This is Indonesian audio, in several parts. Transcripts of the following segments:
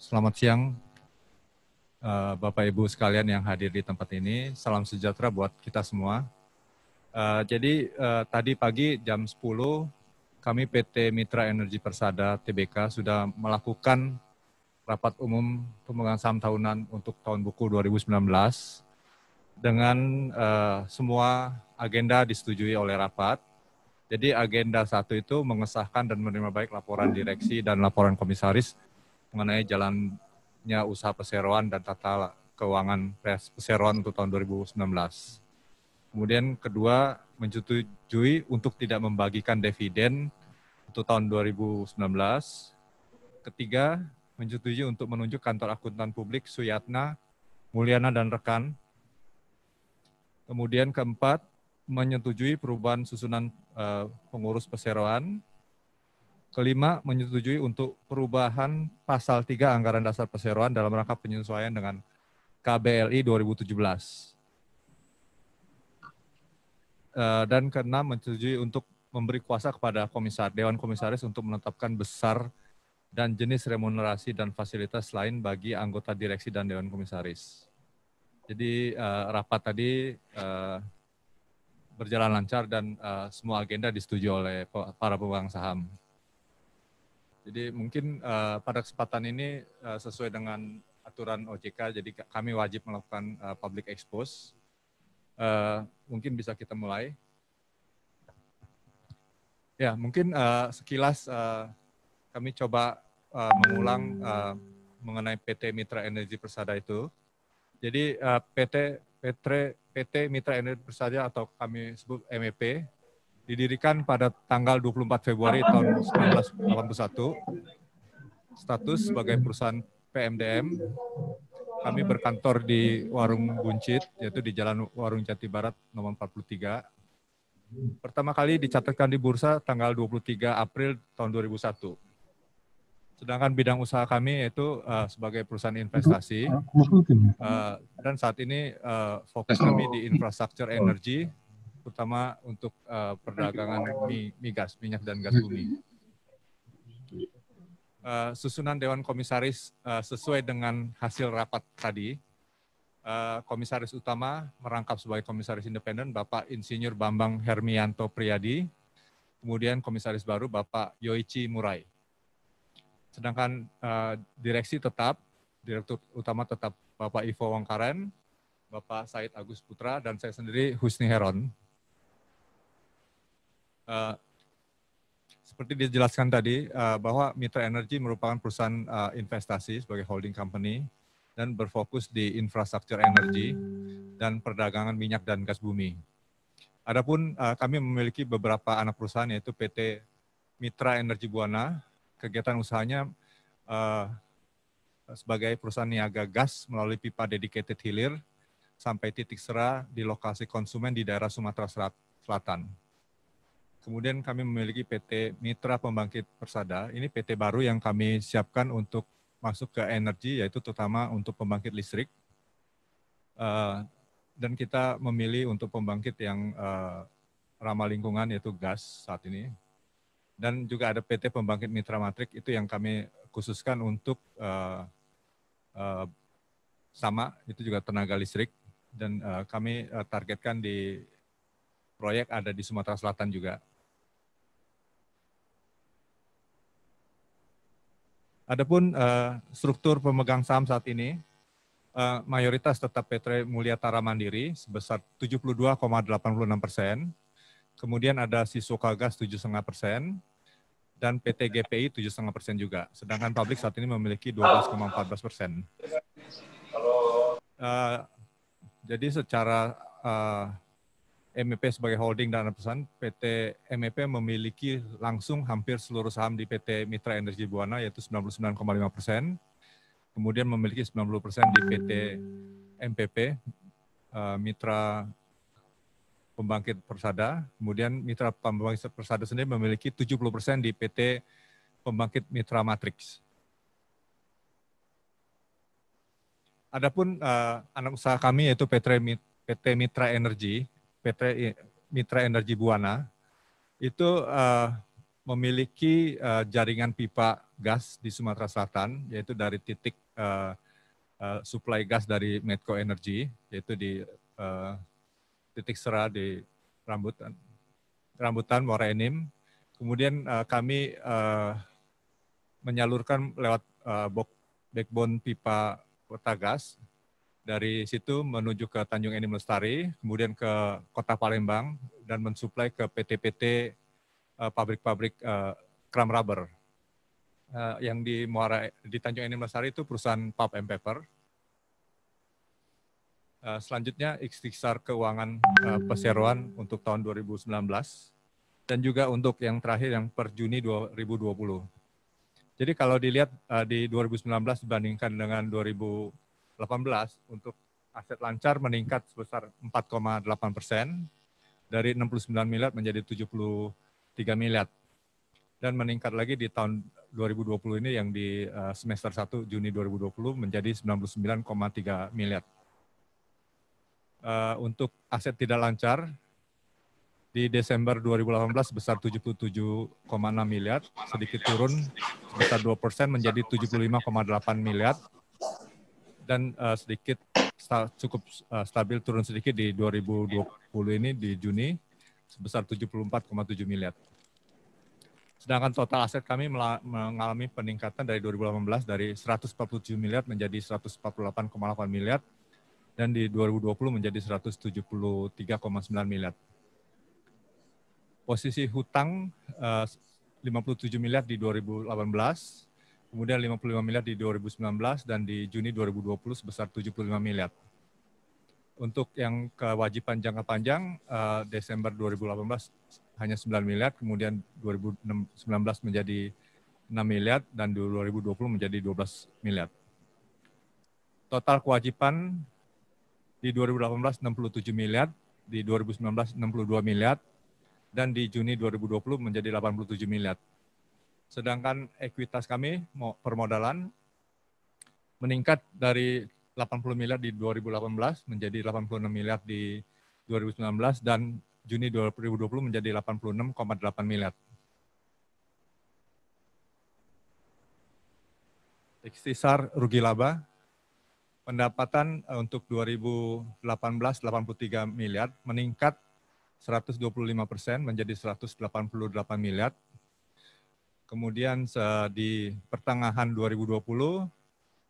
Selamat siang Bapak Ibu sekalian yang hadir di tempat ini. Salam sejahtera buat kita semua. Tadi pagi jam 10 kami PT Mitra Energi Persada Tbk sudah melakukan rapat umum pemegang saham tahunan untuk tahun buku 2019 dengan semua agenda disetujui oleh rapat. Jadi agenda 1 itu mengesahkan dan menerima baik laporan direksi dan laporan komisaris mengenai jalannya usaha perseroan dan tata keuangan perseroan untuk tahun 2019. Kemudian kedua, menyetujui untuk tidak membagikan dividen untuk tahun 2019. Ketiga, menyetujui untuk menunjuk kantor akuntan publik Suyatna, Mulyana, dan rekan. Kemudian keempat, menyetujui perubahan susunan pengurus perseroan. Kelima, menyetujui untuk perubahan pasal 3 Anggaran Dasar Perseroan dalam rangka penyesuaian dengan KBLI 2017. Dan keenam, menyetujui untuk memberi kuasa kepada Dewan Komisaris untuk menetapkan besar dan jenis remunerasi dan fasilitas lain bagi anggota direksi dan Dewan Komisaris. Jadi rapat tadi berjalan lancar dan semua agenda disetujui oleh para pemegang saham. Jadi mungkin pada kesempatan ini sesuai dengan aturan OJK, jadi kami wajib melakukan public expose. Mungkin bisa kita mulai. Ya, mungkin sekilas kami coba mengulang mengenai PT Mitra Energi Persada itu. Jadi PT Mitra Energi Persada atau kami sebut MEP didirikan pada tanggal 24 Februari tahun 1981. Status sebagai perusahaan PMDM. Kami berkantor di Warung Buncit, yaitu di Jalan Warung Jati Barat nomor 43. Pertama kali dicatatkan di bursa tanggal 23 April tahun 2001. Sedangkan bidang usaha kami yaitu sebagai perusahaan investasi. Dan saat ini fokus kami di infrastruktur energi, terutama untuk perdagangan migas, minyak dan gas bumi. Susunan Dewan Komisaris sesuai dengan hasil rapat tadi. Komisaris utama merangkap sebagai komisaris independen Bapak Insinyur Bambang Hermianto Priyadi. Kemudian komisaris baru Bapak Yoichi Murai. Sedangkan direksi tetap, direktur utama tetap Bapak Ivo Wongkaren, Bapak Said Agus Putra, dan saya sendiri Husni Heron. Seperti dijelaskan tadi, bahwa Mitra Energi merupakan perusahaan investasi sebagai holding company dan berfokus di infrastruktur energi dan perdagangan minyak dan gas bumi. Adapun kami memiliki beberapa anak perusahaan yaitu PT Mitra Energi Buana, kegiatan usahanya sebagai perusahaan niaga gas melalui pipa dedicated hilir sampai titik serah di lokasi konsumen di daerah Sumatera Selatan. Kemudian kami memiliki PT Mitra Pembangkit Persada, ini PT baru yang kami siapkan untuk masuk ke energi, yaitu terutama untuk pembangkit listrik. Dan kita memilih untuk pembangkit yang ramah lingkungan, yaitu gas saat ini. Dan juga ada PT Pembangkit Mitra Matrik, itu yang kami khususkan untuk sama, itu juga tenaga listrik. Dan kami targetkan di proyek ada di Sumatera Selatan juga. Adapun struktur pemegang saham saat ini, mayoritas tetap PT Mulyatara Mandiri sebesar 72,86%, kemudian ada Siswoka Gas 7,5%, dan PT GPI 7,5% juga. Sedangkan publik saat ini memiliki 12,14%. Jadi secara MEP sebagai holding dan perusahaan, PT MEP memiliki langsung hampir seluruh saham di PT Mitra Energi Buana, yaitu 99,5%. Kemudian memiliki 90% di PT MPP, Mitra Pembangkit Persada. Kemudian Mitra Pembangkit Persada sendiri memiliki 70% di PT Pembangkit Mitra Matrix. Adapun anak usaha kami yaitu PT Mitra Energi, PT Mitra Energi Buana, itu memiliki jaringan pipa gas di Sumatera Selatan, yaitu dari titik suplai gas dari Medco Energy, yaitu di titik Sera di Rambutan Muara Enim. Kemudian kami menyalurkan lewat backbone pipa Pertagas. Dari situ menuju ke Tanjung Enim Lestari, kemudian ke Kota Palembang, dan mensuplai ke PT-PT pabrik-pabrik kram rubber. Yang di Tanjung Enim Lestari itu perusahaan Pulp and Paper. Selanjutnya ikhtisar keuangan perseroan untuk tahun 2019, dan juga untuk yang terakhir yang per Juni 2020. Jadi kalau dilihat di 2019 dibandingkan dengan 2018, untuk aset lancar meningkat sebesar 4,8%, dari 69 miliar menjadi 73 miliar. Dan meningkat lagi di tahun 2020 ini yang di semester 1 Juni 2020 menjadi 99,3 miliar. Untuk aset tidak lancar, di Desember 2018 sebesar 77,6 miliar, sedikit turun sebesar 2% menjadi 75,8 miliar, dan sedikit cukup stabil turun sedikit di 2020 ini di Juni sebesar 74,7 miliar. Sedangkan total aset kami mengalami peningkatan dari 2018 dari 147 miliar menjadi 148,8 miliar, dan di 2020 menjadi 173,9 miliar. Posisi hutang 57 miliar di 2018, kemudian 55 miliar di 2019, dan di Juni 2020 sebesar 75 miliar. Untuk yang kewajiban jangka panjang, Desember 2018 hanya 9 miliar, kemudian 2019 menjadi 6 miliar, dan 2020 menjadi 12 miliar. Total kewajiban di 2018 67 miliar, di 2019 62 miliar, dan di Juni 2020 menjadi 87 miliar. Sedangkan ekuitas kami permodalan meningkat dari 80 miliar di 2018 menjadi 86 miliar di 2019, dan Juni 2020 menjadi 86,8 miliar. Ikhtisar rugi laba, pendapatan untuk 2018 83 miliar, meningkat 125% menjadi 188 miliar. Kemudian di pertengahan 2020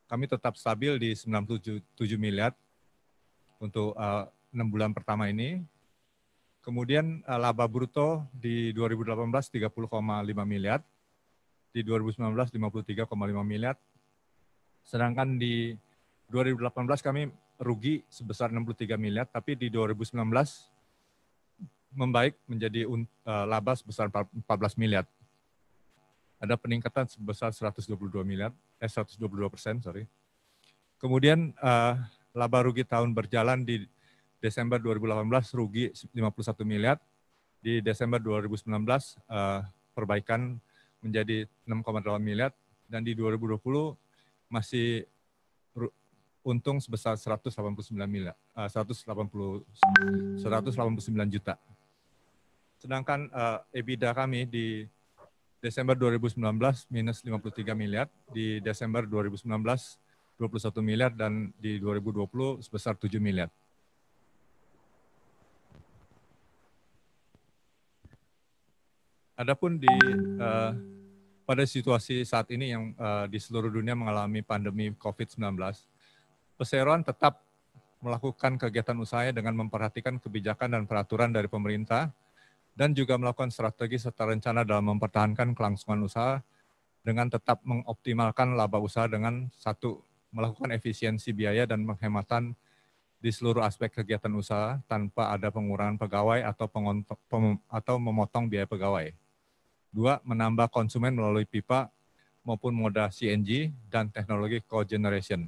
kami tetap stabil di 97 miliar untuk 6 bulan pertama ini. Kemudian laba bruto di 2018 30,5 miliar, di 2019 53,5 miliar. Sedangkan di 2018 kami rugi sebesar 63 miliar, tapi di 2019 membaik menjadi laba sebesar 14 miliar. Ada peningkatan sebesar 122%. Kemudian laba rugi tahun berjalan di Desember 2018 rugi 51 miliar. Di Desember 2019 perbaikan menjadi 6,8 miliar, dan di 2020 masih untung sebesar 189 miliar, 189 juta. Sedangkan EBITDA kami di Desember 2019 minus 53 miliar, di Desember 2019 21 miliar, dan di 2020 sebesar 7 miliar. Adapun pada situasi saat ini yang di seluruh dunia mengalami pandemi COVID-19, perseroan tetap melakukan kegiatan usahanya dengan memperhatikan kebijakan dan peraturan dari pemerintah, dan juga melakukan strategi serta rencana dalam mempertahankan kelangsungan usaha dengan tetap mengoptimalkan laba usaha dengan satu, melakukan efisiensi biaya dan penghematan di seluruh aspek kegiatan usaha tanpa ada pengurangan pegawai atau memotong biaya pegawai. Dua, menambah konsumen melalui pipa maupun moda CNG dan teknologi cogeneration.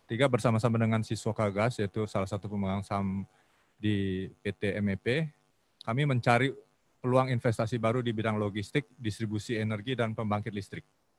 Tiga, bersama-sama dengan Siswoka Gas, yaitu salah satu pemegang saham di PT MEP, kami mencari peluang investasi baru di bidang logistik, distribusi energi, dan pembangkit listrik.